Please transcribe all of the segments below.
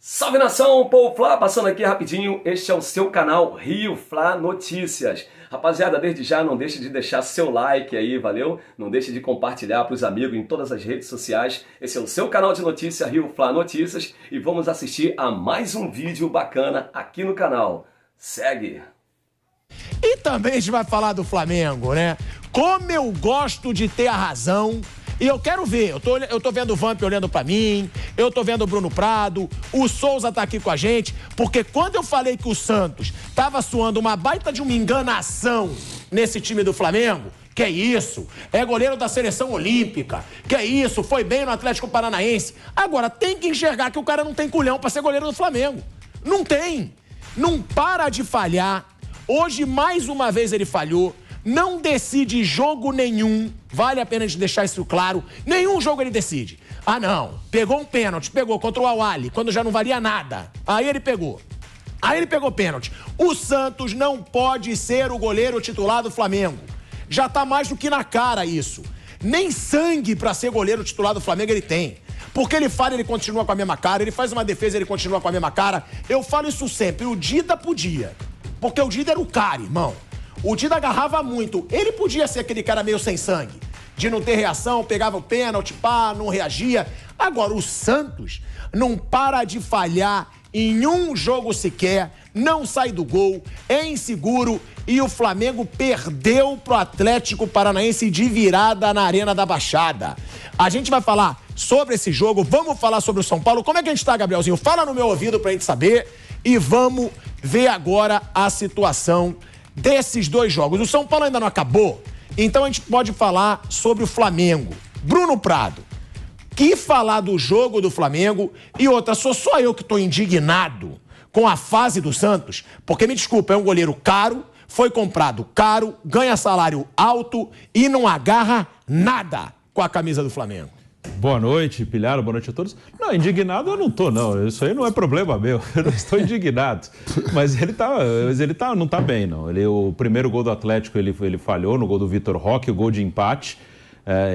Salve nação, Povo Fla, passando aqui rapidinho, este é o seu canal Rio Fla Notícias. Rapaziada, desde já não deixe de deixar seu like aí, valeu? Não deixe de compartilhar para os amigos em todas as redes sociais. Esse é o seu canal de notícia Rio Fla Notícias e vamos assistir a mais um vídeo bacana aqui no canal. Segue! E também a gente vai falar do Flamengo, né? Como eu gosto de ter a razão. E eu quero ver, eu tô vendo o Vamp olhando pra mim, eu tô vendo o Bruno Prado, o Souza tá aqui com a gente, porque quando eu falei que o Santos tava suando uma baita de uma enganação nesse time do Flamengo, que é isso? É goleiro da seleção olímpica, que é isso? Foi bem no Atlético Paranaense. Agora, tem que enxergar que o cara não tem culhão pra ser goleiro do Flamengo. Não tem. Não para de falhar. Hoje, mais uma vez, ele falhou. Não decide jogo nenhum, vale a pena a gente deixar isso claro, nenhum jogo ele decide. Ah não, pegou um pênalti, pegou contra o Al-Ahly, quando já não valia nada, aí ele pegou pênalti. O Santos não pode ser o goleiro titular do Flamengo, já tá mais do que na cara isso. Nem sangue pra ser goleiro titular do Flamengo ele tem. Porque ele falha, ele continua com a mesma cara, ele faz uma defesa, ele continua com a mesma cara. Eu falo isso sempre, o Dida podia, porque o Dida era o cara, irmão. O Dida agarrava muito. Ele podia ser aquele cara meio sem sangue, de não ter reação, pegava o pênalti, pá, não reagia. Agora, o Santos não para de falhar em um jogo sequer, não sai do gol, é inseguro e o Flamengo perdeu pro Atlético Paranaense de virada na Arena da Baixada. A gente vai falar sobre esse jogo, vamos falar sobre o São Paulo. Como é que a gente tá, Gabrielzinho? Fala no meu ouvido pra gente saber e vamos ver agora a situação desses dois jogos. O São Paulo ainda não acabou, então a gente pode falar sobre o Flamengo. Bruno Prado, que falar do jogo do Flamengo? E outra, sou só eu que tô indignado com a fase do Santos, porque me desculpa, é um goleiro caro, foi comprado caro, ganha salário alto e não agarra nada com a camisa do Flamengo. Boa noite, Pilharo, boa noite a todos. Não, indignado eu não tô, não. Isso aí não é problema meu. Eu não estou indignado. Mas não tá bem, não. O primeiro gol do Atlético, ele falhou no gol do Vitor Roque, o gol de empate.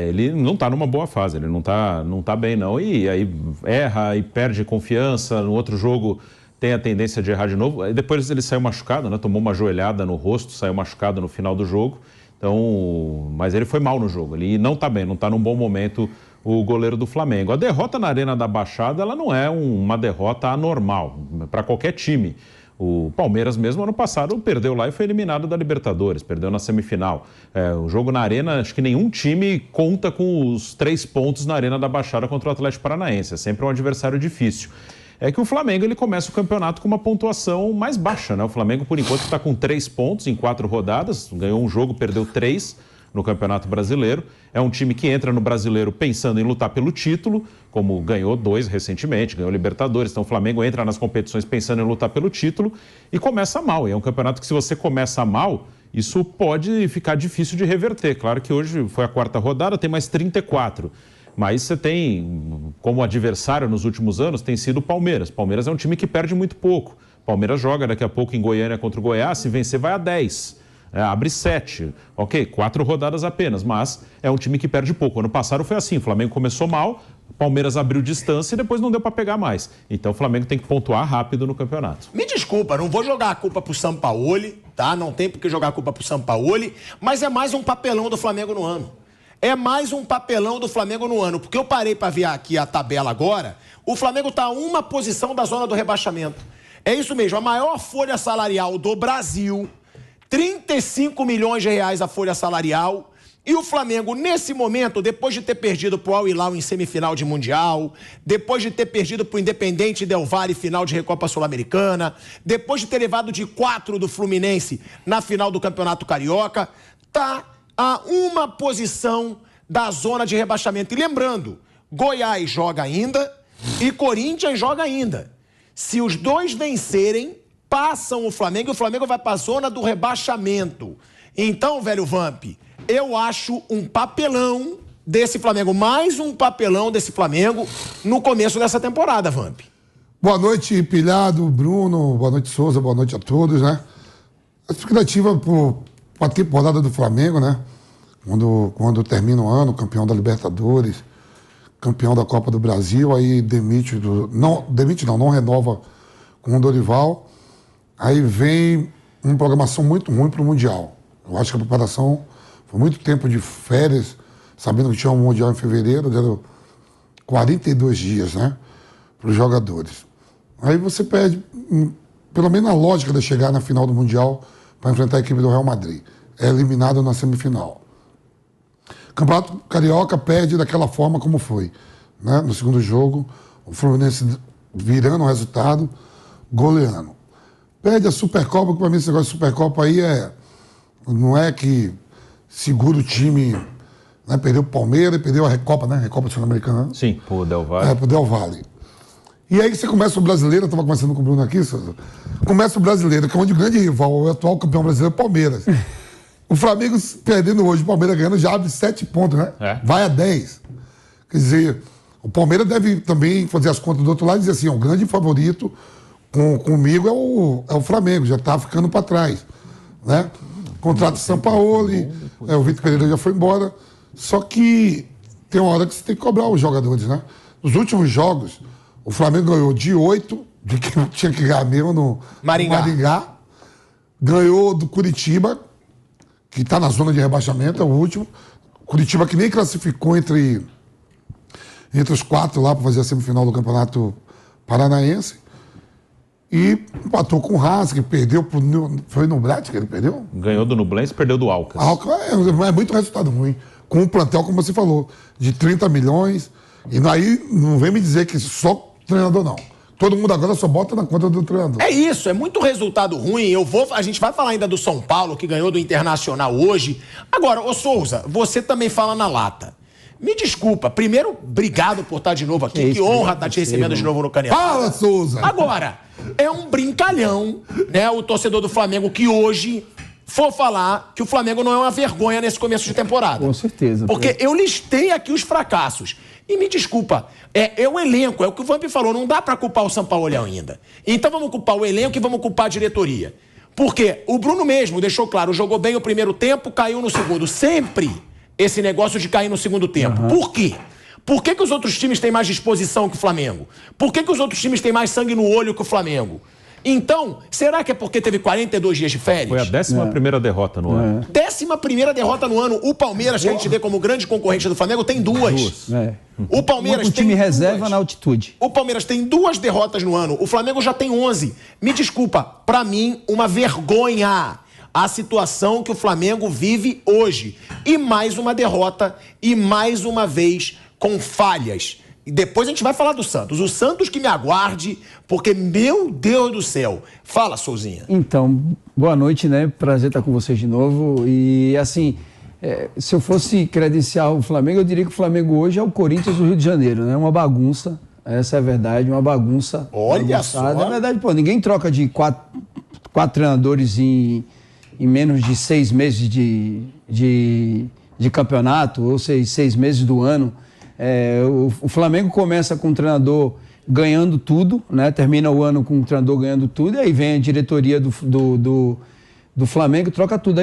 Ele não tá numa boa fase, ele não tá bem, não. E aí erra e perde confiança. No outro jogo tem a tendência de errar de novo. Aí depois ele saiu machucado, né? Tomou uma joelhada no rosto, saiu machucado no final do jogo. Então, mas ele foi mal no jogo. Ele não tá bem, não tá num bom momento o goleiro do Flamengo. A derrota na Arena da Baixada, ela não é uma derrota anormal para qualquer time. O Palmeiras mesmo, ano passado, perdeu lá e foi eliminado da Libertadores, perdeu na semifinal. O jogo na Arena, acho que nenhum time conta com os 3 pontos na Arena da Baixada contra o Atlético Paranaense. É sempre um adversário difícil. É que o Flamengo, ele começa o campeonato com uma pontuação mais baixa, né? O Flamengo, por enquanto, está com 3 pontos em 4 rodadas, ganhou um jogo, perdeu 3 no Campeonato Brasileiro. É um time que entra no Brasileiro pensando em lutar pelo título, como ganhou 2 recentemente, ganhou Libertadores. Então o Flamengo entra nas competições pensando em lutar pelo título e começa mal. E é um campeonato que, se você começa mal, isso pode ficar difícil de reverter. Claro que hoje foi a 4ª rodada, tem mais 34. Mas você tem, como adversário nos últimos anos, tem sido o Palmeiras. Palmeiras é um time que perde muito pouco. Palmeiras joga daqui a pouco em Goiânia contra o Goiás, se vencer vai a 10. Abre 7, ok, 4 rodadas apenas, mas é um time que perde pouco. Ano passado foi assim, o Flamengo começou mal, o Palmeiras abriu distância e depois não deu para pegar mais. Então o Flamengo tem que pontuar rápido no campeonato. Me desculpa, não vou jogar a culpa pro Sampaoli, tá? Não tem por que jogar a culpa pro Sampaoli, mas é mais um papelão do Flamengo no ano. É mais um papelão do Flamengo no ano, porque eu parei para ver aqui a tabela agora, o Flamengo tá a uma posição da zona do rebaixamento. É isso mesmo, a maior folha salarial do Brasil, 35 milhões de reais a folha salarial, e o Flamengo, nesse momento, depois de ter perdido pro Al Hilal em semifinal de Mundial, depois de ter perdido pro Independente Del Valle final de Recopa Sul-Americana, depois de ter levado de 4 do Fluminense na final do Campeonato Carioca, tá a uma posição da zona de rebaixamento. E lembrando, Goiás joga ainda e Corinthians joga ainda. Se os dois vencerem, passam o Flamengo e o Flamengo vai para a zona do rebaixamento. Então, velho Vamp, eu acho um papelão desse Flamengo, mais um papelão desse Flamengo no começo dessa temporada, Vamp. Boa noite, Pilhado, Bruno, boa noite, Souza, boa noite a todos, né? A expectativa para a temporada do Flamengo, né? Quando termina o ano, campeão da Libertadores, campeão da Copa do Brasil, aí não renova com o Dorival. Aí vem uma programação muito ruim para o Mundial. Eu acho que a preparação foi muito tempo de férias, sabendo que tinha um Mundial em fevereiro, deram 42 dias, né, para os jogadores. Aí você perde, pelo menos a lógica de chegar na final do Mundial para enfrentar a equipe do Real Madrid. É eliminado na semifinal. Campeonato Carioca perde daquela forma como foi, né? No segundo jogo, o Fluminense virando o resultado, goleando. Perde a Supercopa, que para mim esse negócio de Supercopa aí não é que segura o time, né? Perdeu o Palmeiras e perdeu a Recopa, né? Recopa Sul-Americana. Sim, pro Del Valle. Pro Del Valle. E aí você começa o Brasileiro, eu estava conversando com o Bruno aqui, Souza. Começa o Brasileiro, que é onde o grande rival, o atual campeão brasileiro, é o Palmeiras. O Flamengo perdendo hoje, o Palmeiras ganhando, já abre 7 pontos, né? Vai a 10. Quer dizer, o Palmeiras deve também fazer as contas do outro lado e dizer assim, o grande favorito comigo é o Flamengo, já está ficando para trás, né? Contrato de Sampaoli, o Vitor Pereira já foi embora, só que tem uma hora que você tem que cobrar os jogadores, né? Nos últimos jogos, o Flamengo ganhou de 8, de que tinha que ganhar mesmo no Maringá, ganhou do Curitiba, que está na zona de rebaixamento, é o último. Curitiba que nem classificou entre os 4 lá para fazer a semifinal do Campeonato Paranaense. E empatou com o Haas, que perdeu pro... Foi no Nublense que ele perdeu? Ganhou do Nublense e perdeu do Alcas. É muito resultado ruim. Com um plantel, como você falou, de 30 milhões. E aí não vem me dizer que só treinador não. Todo mundo agora só bota na conta do treinador. É isso, é muito resultado ruim. A gente vai falar ainda do São Paulo, que ganhou do Internacional hoje. Agora, ô Souza, você também fala na lata. Me desculpa, primeiro, obrigado por estar de novo aqui. Que honra estar te recebendo de novo no Canelada. Fala, Souza! Agora, é um brincalhão, né? O torcedor do Flamengo que hoje for falar que o Flamengo não é uma vergonha nesse começo de temporada. Com certeza. Porque eu listei aqui os fracassos. E me desculpa, é o elenco, é o que o Vamp falou, não dá pra culpar o Sampaoli ainda. Então vamos culpar o elenco e vamos culpar a diretoria. Porque o Bruno mesmo deixou claro, jogou bem o primeiro tempo, caiu no segundo. Sempre esse negócio de cair no segundo tempo. Por quê? Por que os outros times têm mais disposição que o Flamengo? Por que os outros times têm mais sangue no olho que o Flamengo? Então, será que é porque teve 42 dias de férias? Foi a 11ª derrota no ano. 11ª derrota no ano. O Palmeiras, que a gente vê como grande concorrente do Flamengo, tem 2. O Palmeiras o time tem reserva 2. na altitude. O Palmeiras tem 2 derrotas no ano. O Flamengo já tem 11. Me desculpa, pra mim, uma vergonha a situação que o Flamengo vive hoje. E mais uma derrota, e mais uma vez com falhas. E depois a gente vai falar do Santos. O Santos que me aguarde, porque, meu Deus do céu. Fala, Souzinha. Então, boa noite, né? Prazer estar com vocês de novo. E, assim, se eu fosse credenciar o Flamengo, eu diria que o Flamengo hoje é o Corinthians do Rio de Janeiro, né? Uma bagunça. Essa é a verdade, uma bagunça. Olha só. É verdade, pô, ninguém troca de quatro treinadores em menos de 6 meses de campeonato, ou 6 meses do ano. O Flamengo começa com o treinador ganhando tudo, né? Termina o ano com o treinador ganhando tudo, e aí vem a diretoria do Flamengo e troca tudo.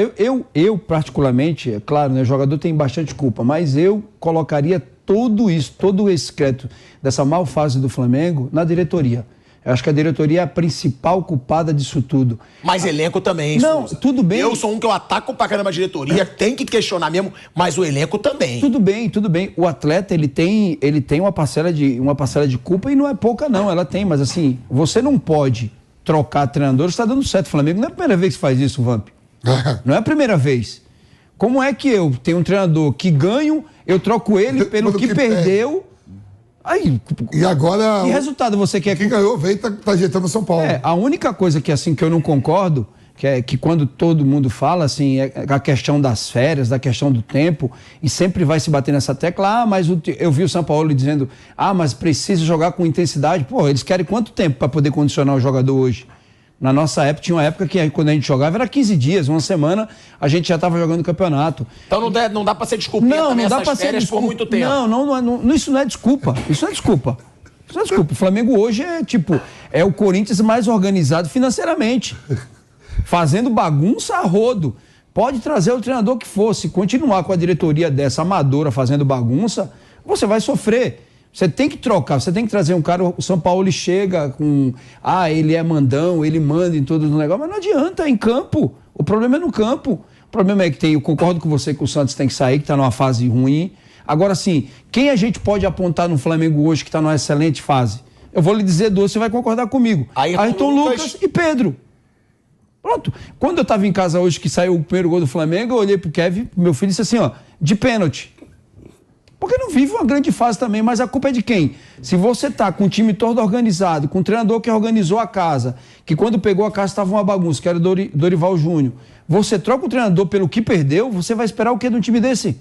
Eu particularmente, é claro, né, o jogador tem bastante culpa, mas eu colocaria todo esse crédito dessa mal fase do Flamengo na diretoria. Eu acho que a diretoria é a principal culpada disso tudo. Mas elenco também, não, Souza. Tudo bem. Eu sou um que eu ataco pra caramba a diretoria, tem que questionar mesmo, mas o elenco também. Tudo bem. O atleta, ele tem uma parcela de culpa e não é pouca não, ela tem, mas assim, você não pode trocar treinador, está dando certo. O Flamengo não é a primeira vez que faz isso, Vamp. Não é a primeira vez. Como é que eu tenho um treinador que ganho, eu troco ele pelo que perdeu... Aí, e agora... Que resultado você quer... Quem ganhou veio tá ajeitando São Paulo. A única coisa que, assim, que eu não concordo, que quando todo mundo fala, assim, é a questão das férias, da questão do tempo, e sempre vai se bater nessa tecla, mas eu vi o São Paulo dizendo, mas precisa jogar com intensidade. Pô, eles querem quanto tempo para poder condicionar o jogador hoje? Na nossa época, tinha uma época que quando a gente jogava era 15 dias, uma semana, a gente já estava jogando campeonato. Então não dá pra ser desculpinha também essas férias por muito tempo. Não, isso não é desculpa. Isso não é desculpa. O Flamengo hoje é o Corinthians mais organizado financeiramente. Fazendo bagunça a rodo. Pode trazer o treinador que for. Se continuar com a diretoria dessa amadora fazendo bagunça, você vai sofrer. Você tem que trocar, você tem que trazer um cara. O São Paulo chega com. Ele é mandão, ele manda em todo o negócio, mas não adianta, é em campo. O problema é no campo. O problema é que eu concordo com você que o Santos tem que sair, que está numa fase ruim. Agora sim, quem a gente pode apontar no Flamengo hoje que está numa excelente fase? Eu vou lhe dizer duas, você vai concordar comigo. Ayrton Lucas e Pedro. Pronto. Quando eu estava em casa hoje, que saiu o primeiro gol do Flamengo, eu olhei pro Kevin, meu filho, e disse assim, de pênalti. Porque não vive uma grande fase também, mas a culpa é de quem? Se você tá com o time todo organizado, com o treinador que organizou a casa, que quando pegou a casa estava uma bagunça, que era o Dorival Júnior, você troca o treinador pelo que perdeu, você vai esperar o quê de um time desse?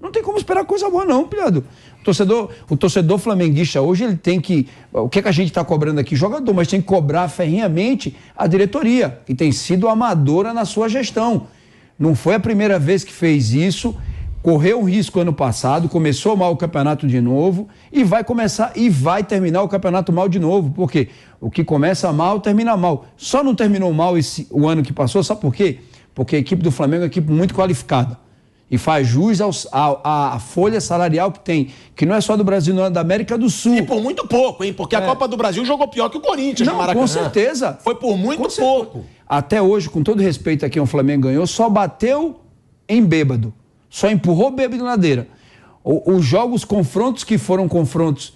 Não tem como esperar coisa boa não, pilhado. O torcedor flamenguista hoje, ele tem que... O que a gente está cobrando aqui? Jogador, mas tem que cobrar ferrenhamente a diretoria, que tem sido amadora na sua gestão. Não foi a primeira vez que fez isso... Correu um risco ano passado, começou mal o campeonato de novo e vai terminar o campeonato mal de novo. Por quê? O que começa mal, termina mal. Só não terminou mal o ano que passou, sabe por quê? Porque a equipe do Flamengo é uma equipe muito qualificada e faz jus à folha salarial que tem, que não é só do Brasil, não é da América do Sul. E por muito pouco, hein? Porque a Copa do Brasil jogou pior que o Corinthians no Maracanã. Com certeza. Foi por muito pouco. Até hoje, com todo respeito a quem o Flamengo ganhou, só bateu em bêbado. Só empurrou bêbado na ladeira. Os confrontos que foram confrontos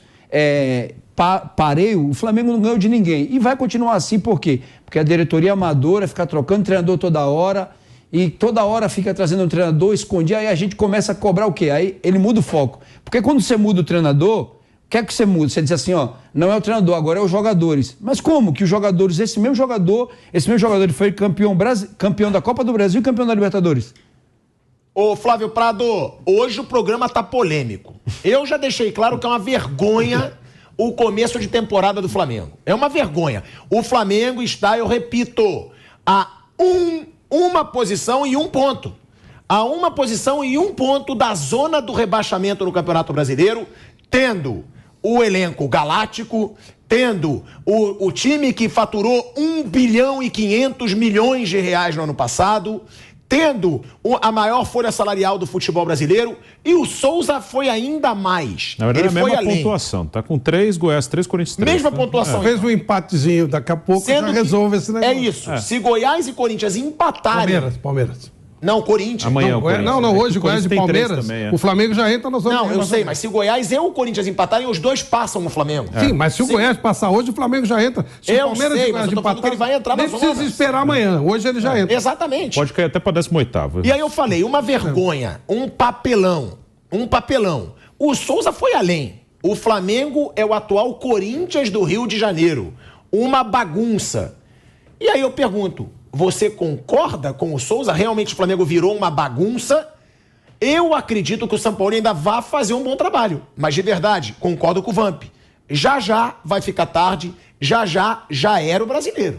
pareio, o Flamengo não ganhou de ninguém. E vai continuar assim, por quê? Porque a diretoria amadora fica trocando treinador toda hora e toda hora fica trazendo um treinador escondido, aí a gente começa a cobrar o quê? Aí ele muda o foco. Porque quando você muda o treinador, o que é que você muda? Você diz assim, não é o treinador, agora é os jogadores. Mas como que os jogadores, esse mesmo jogador foi campeão da Copa do Brasil e campeão da Libertadores? Ô, Flávio Prado, hoje o programa tá polêmico. Eu já deixei claro que é uma vergonha o começo de temporada do Flamengo. É uma vergonha. O Flamengo está, eu repito, a uma posição e 1 ponto. A uma posição e 1 ponto da zona do rebaixamento no Campeonato Brasileiro, tendo o elenco galáctico, tendo o time que faturou 1 bilhão e 500 milhões de reais no ano passado, tendo a maior folha salarial do futebol brasileiro, e o Souza foi ainda mais. Na verdade, ele é a foi mesma além. pontuação. Tá com 3, Goiás 3, Corinthians 3. Mesma pontuação. Fez um empatezinho, daqui a pouco já resolve esse negócio. É isso. Se Goiás e Corinthians empatarem... Palmeiras. Não, Corinthians. Amanhã hoje Goiás e Palmeiras, também, o Flamengo já entra na zona. Não, eu sei, mas se o Goiás e o Corinthians empatarem, os dois passam o Flamengo. Sim, mas se o Goiás passar hoje, o Flamengo já entra. Se Eu o Palmeiras sei, e o mas Goiás eu tô falando que ele vai entrar na nem zona. precisa esperar amanhã. Hoje ele já entra. Exatamente. Pode cair até pra 18º. E aí eu falei, uma vergonha, um papelão. O Souza foi além. O Flamengo é o atual Corinthians do Rio de Janeiro. Uma bagunça. E aí eu pergunto, você concorda com o Souza? Realmente o Flamengo virou uma bagunça? Eu acredito que o São Paulo ainda vai fazer um bom trabalho. Mas de verdade, concordo com o Vamp. Já vai ficar tarde, já era o brasileiro.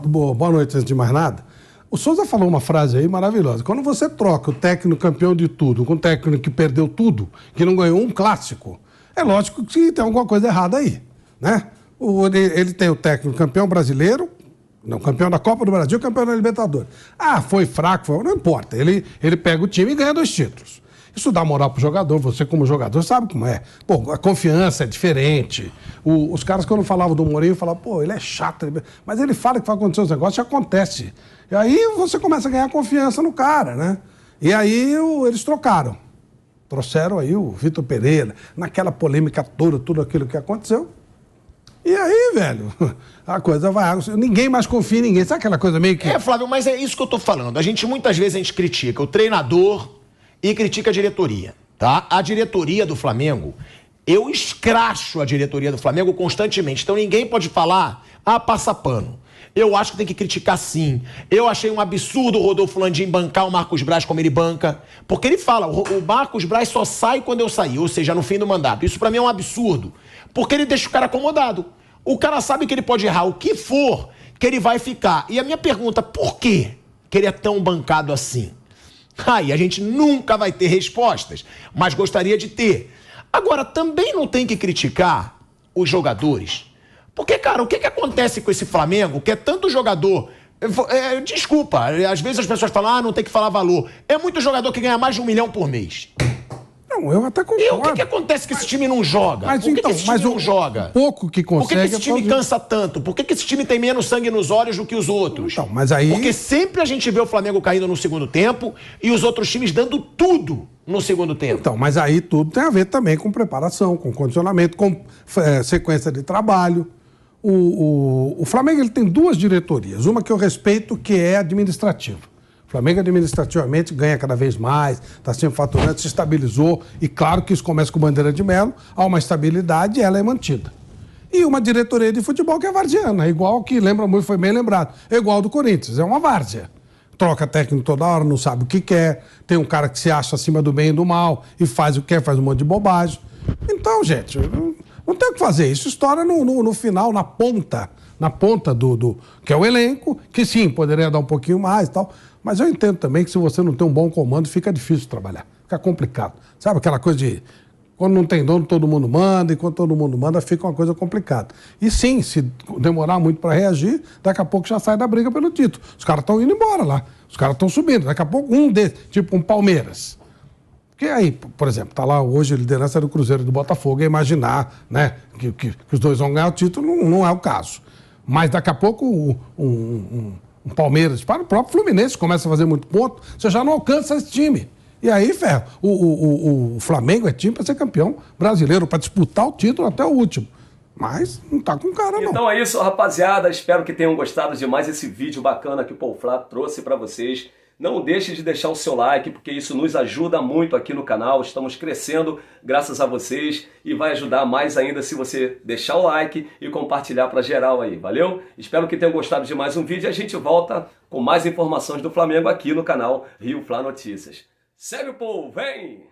Boa noite, antes de mais nada. O Souza falou uma frase aí maravilhosa. Quando você troca o técnico campeão de tudo com o técnico que perdeu tudo, que não ganhou um clássico, é lógico que tem alguma coisa errada aí, né? Ele tem o técnico campeão brasileiro, não, campeão da Copa do Brasil, campeão da Libertadores. Foi fraco, não importa. Ele pega o time e ganha 2 títulos. Isso dá moral pro jogador, você como jogador sabe como é. Pô, a confiança é diferente. Os caras quando falavam do Mourinho, falavam, ele é chato. Mas ele fala que vai acontecer os negócios e acontece. E aí você começa a ganhar confiança no cara, né? E aí eles trocaram. Trouxeram aí o Vitor Pereira, naquela polêmica toda, tudo aquilo que aconteceu. E aí, velho, a coisa vai... Ninguém mais confia em ninguém. Sabe aquela coisa meio que... Flávio, mas é isso que eu tô falando. Muitas vezes a gente critica o treinador e critica a diretoria, tá? A diretoria do Flamengo, eu escracho a diretoria do Flamengo constantemente. Então ninguém pode falar, passa pano. Eu acho que tem que criticar sim. Eu achei um absurdo o Rodolfo Landim bancar o Marcos Braz como ele banca. Porque ele fala, o Marcos Braz só sai quando eu sair, ou seja, no fim do mandato. Isso pra mim é um absurdo. Porque ele deixa o cara acomodado. O cara sabe que ele pode errar o que for, que ele vai ficar. E a minha pergunta, por quê que ele é tão bancado assim? A gente nunca vai ter respostas, mas gostaria de ter. Agora, também não tem que criticar os jogadores. Porque, cara, o que acontece com esse Flamengo, que é tanto jogador... Desculpa, às vezes as pessoas falam, não tem que falar valor. É muito jogador que ganha mais de 1 milhão por mês. Não, eu até concordo. E o que acontece que esse time não joga? Mas Por que então, esse time não joga? Pouco que Por que consegue. esse time cansa tanto? Por que esse time tem menos sangue nos olhos do que os outros? Então, mas aí... Porque sempre a gente vê o Flamengo caindo no segundo tempo e os outros times dando tudo no segundo tempo. Então, mas aí tudo tem a ver também com preparação, com condicionamento, com sequência de trabalho. O Flamengo ele tem duas diretorias. Uma que eu respeito, que é administrativa. O Flamengo administrativamente ganha cada vez mais, está sempre faturando, se estabilizou. E claro que isso começa com bandeira de melo, há uma estabilidade e ela é mantida. E uma diretoria de futebol que é varziana, igual que, lembra muito, foi bem lembrado, é igual do Corinthians, é uma várzea. Troca técnico toda hora, não sabe o que quer, tem um cara que se acha acima do bem e do mal e faz o que quer, faz um monte de bobagem. Então, gente, não tem o que fazer. Isso estoura no final, na ponta do que é o elenco, que sim, poderia dar um pouquinho mais e tal. Mas eu entendo também que se você não tem um bom comando, fica difícil trabalhar, fica complicado. Sabe aquela coisa de quando não tem dono, todo mundo manda, e quando todo mundo manda, fica uma coisa complicada. E sim, se demorar muito para reagir, daqui a pouco já sai da briga pelo título. Os caras estão indo embora lá, os caras estão subindo. Daqui a pouco um desses, tipo um Palmeiras. Que aí, por exemplo, tá lá hoje a liderança do Cruzeiro e do Botafogo, é imaginar, né, que os dois vão ganhar o título, não é o caso. Mas daqui a pouco um Palmeiras, para o próprio Fluminense começa a fazer muito ponto, você já não alcança esse time. E aí, ferro, o Flamengo é time para ser campeão brasileiro, para disputar o título até o último. Mas não tá com cara, não. Então é isso, rapaziada. Espero que tenham gostado de mais esse vídeo bacana que o Paul Flá trouxe para vocês. Não deixe de deixar o seu like, porque isso nos ajuda muito aqui no canal. Estamos crescendo graças a vocês e vai ajudar mais ainda se você deixar o like e compartilhar para geral aí, valeu? Espero que tenham gostado de mais um vídeo e a gente volta com mais informações do Flamengo aqui no canal Rio Flá Notícias. Segue o povo, vem!